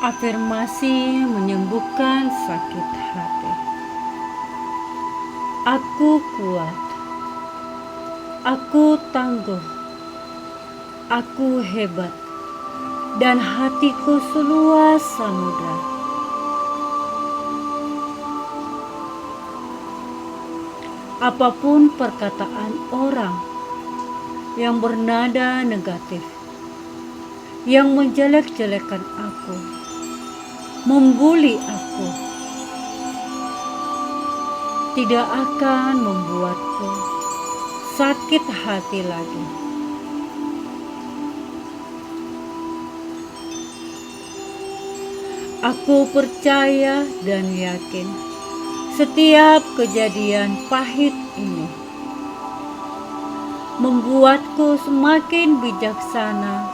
Afirmasi menyembuhkan sakit hati. Aku kuat, aku tangguh, aku hebat, dan hatiku seluas samudra. Apapun perkataan orang yang bernada negatif, yang menjelek-jelekan aku, membuli aku, tidak akan membuatku sakit hati lagi. Aku percaya dan yakin setiap kejadian pahit ini membuatku semakin bijaksana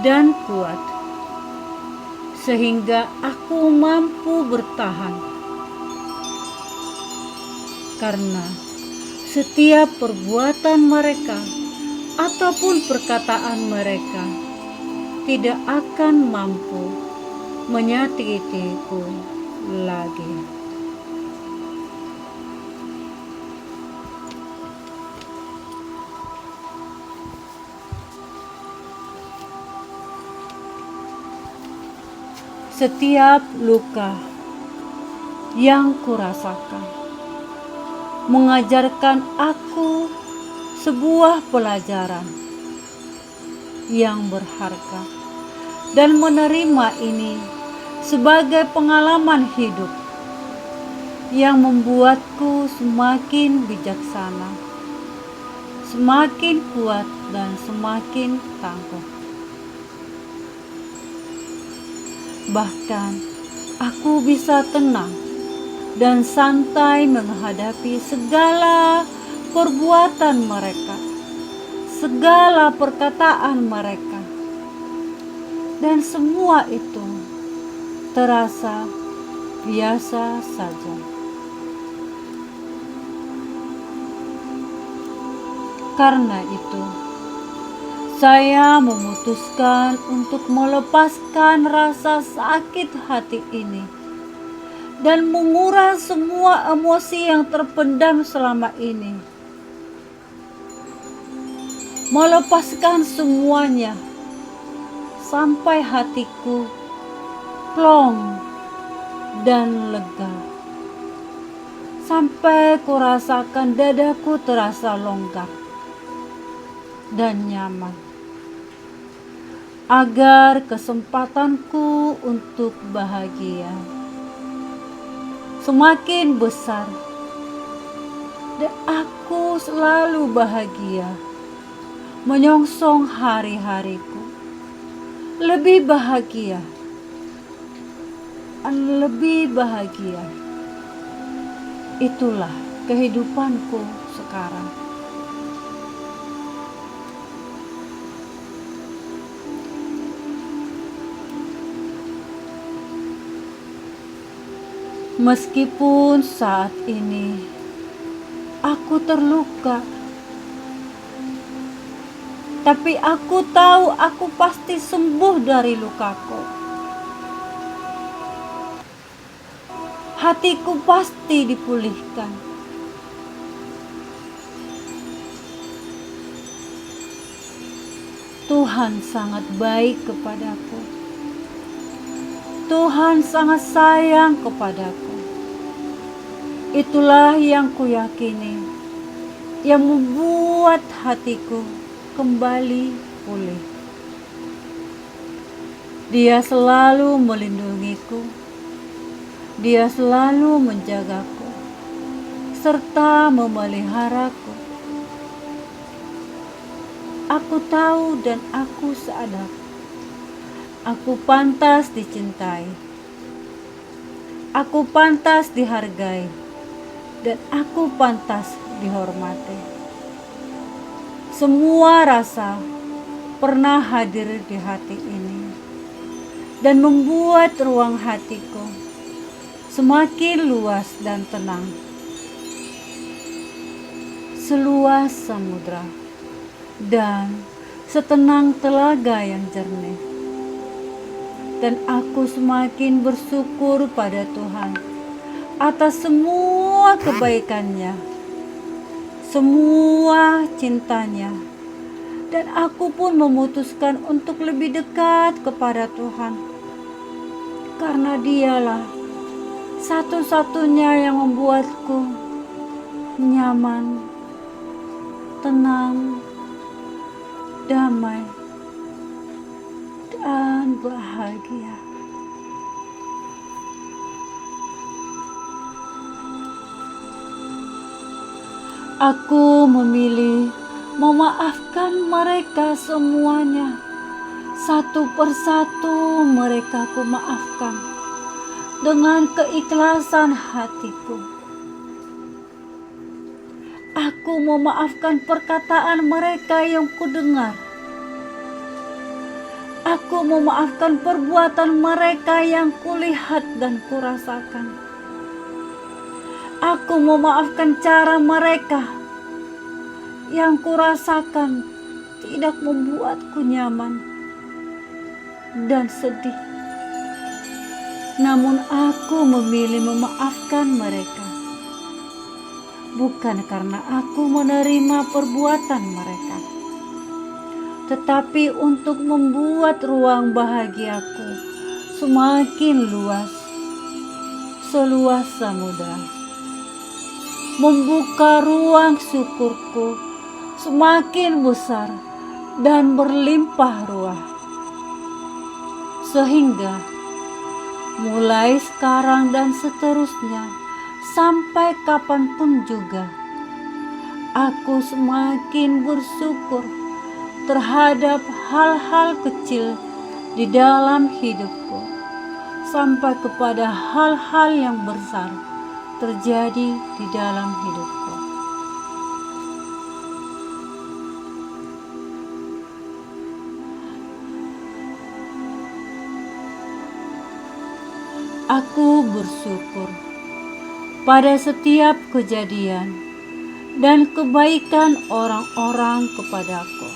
dan kuat, sehingga aku mampu bertahan. Karena setiap perbuatan mereka ataupun perkataan mereka tidak akan mampu menyakitiku lagi. Setiap luka yang kurasakan mengajarkan aku sebuah pelajaran yang berharga, dan menerima ini sebagai pengalaman hidup yang membuatku semakin bijaksana, semakin kuat, dan semakin tangguh. Bahkan aku bisa tenang dan santai menghadapi segala perbuatan mereka, segala perkataan mereka, dan semua itu terasa biasa saja. Karena itu, saya memutuskan untuk melepaskan rasa sakit hati ini dan menguras semua emosi yang terpendam selama ini. Melepaskan semuanya sampai hatiku plong dan lega. Sampai kurasakan dadaku terasa longgar dan nyaman. Agar kesempatanku untuk bahagia semakin besar, dan aku selalu bahagia menyongsong hari-hariku. Lebih bahagia, lebih bahagia. Itulah kehidupanku sekarang. Meskipun saat ini aku terluka, tapi aku tahu aku pasti sembuh dari lukaku. Hatiku pasti dipulihkan. Tuhan sangat baik kepadaku. Tuhan sangat sayang kepadaku. Itulah yang kuyakini, yang membuat hatiku kembali pulih. Dia selalu melindungiku. Dia selalu menjagaku serta memeliharaku. Aku tahu dan aku sadar aku pantas dicintai, aku pantas dihargai, dan aku pantas dihormati. Semua rasa pernah hadir di hati ini dan membuat ruang hatiku semakin luas dan tenang, seluas samudra dan setenang telaga yang jernih. Dan aku semakin bersyukur pada Tuhan atas semua kebaikannya, semua cintanya. Dan aku pun memutuskan untuk lebih dekat kepada Tuhan, karena Dialah satu-satunya yang membuatku nyaman, tenang, damai, dan bahagia. Aku memilih memaafkan mereka semuanya. Satu persatu mereka ku maafkan dengan keikhlasan hatiku. Aku memaafkan perkataan mereka yang kudengar. Aku memaafkan perbuatan mereka yang kulihat dan kurasakan. Aku memaafkan cara mereka yang kurasakan tidak membuatku nyaman dan sedih. Namun aku memilih memaafkan mereka, bukan karena aku menerima perbuatan mereka, tetapi untuk membuat ruang bahagiaku semakin luas, seluas samudra. Membuka ruang syukurku semakin besar dan berlimpah ruah. Sehingga mulai sekarang dan seterusnya sampai kapanpun juga, aku semakin bersyukur terhadap hal-hal kecil di dalam hidupku, sampai kepada hal-hal yang besar terjadi di dalam hidupku. Aku bersyukur pada setiap kejadian dan kebaikan orang-orang kepadaku.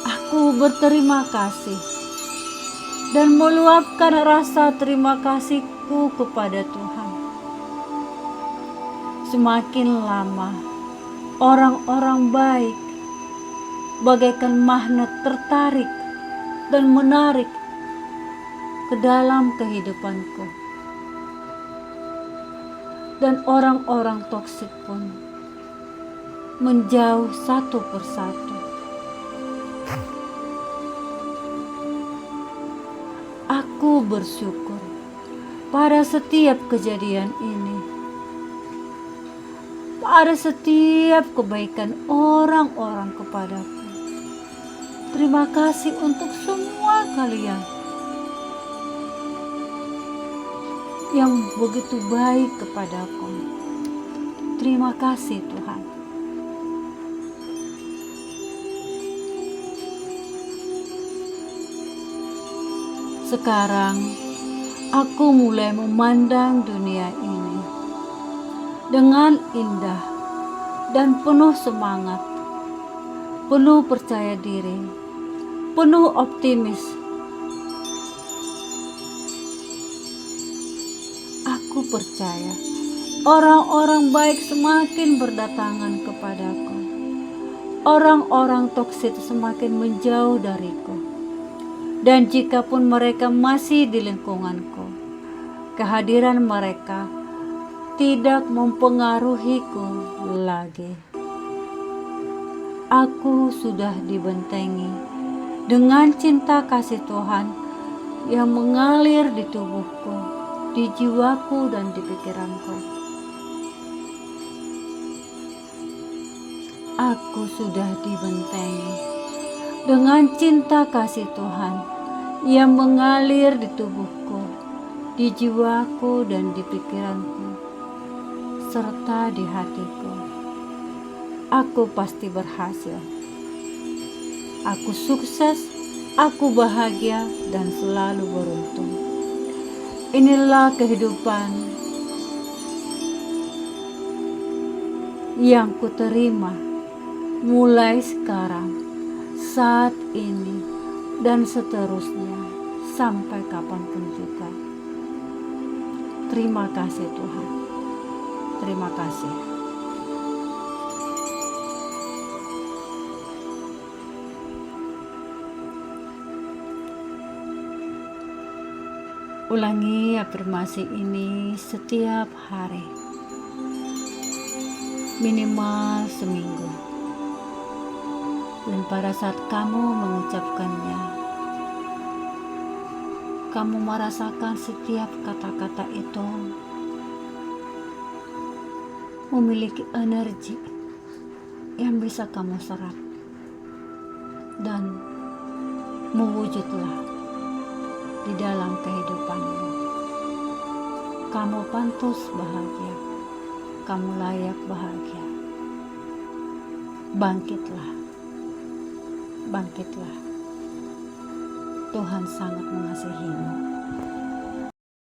Aku berterima kasih dan meluapkan rasa terima kasihku kepada Tuhan. Semakin lama, orang-orang baik bagaikan magnet tertarik dan menarik ke dalam kehidupanku. Dan orang-orang toksik pun menjauh satu persatu. Aku bersyukur pada setiap kejadian ini, pada setiap kebaikan orang-orang kepadaku. Terima kasih untuk semua kalian yang begitu baik kepadaku. Terima kasih Tuhan. Sekarang aku mulai memandang dunia ini dengan indah dan penuh semangat, penuh percaya diri, penuh optimis. Aku percaya orang-orang baik semakin berdatangan kepadaku. Orang-orang toksik semakin menjauh dariku. Dan jikapun mereka masih di lingkunganku, kehadiran mereka tidak mempengaruhiku lagi. Aku sudah dibentengi dengan cinta kasih Tuhan yang mengalir di tubuhku, di jiwaku dan di pikiranku. Aku sudah dibentengi dengan cinta kasih Tuhan yang mengalir di tubuhku, di jiwaku dan di pikiranku, serta di hatiku. Aku pasti berhasil. Aku sukses, aku bahagia dan selalu beruntung. Inilah kehidupan yang kuterima mulai sekarang, saat ini, dan seterusnya. sampai kapanpun juga. Terima kasih Tuhan. Terima kasih. Ulangi afirmasi ini setiap hari, minimal seminggu. Dan pada saat kamu mengucapkannya, kamu merasakan setiap kata-kata itu memiliki energi yang bisa kamu serap dan mewujudlah di dalam kehidupanmu. Kamu pantas bahagia, kamu layak bahagia. Bangkitlah, bangkitlah. Tuhan sangat mengasihimu.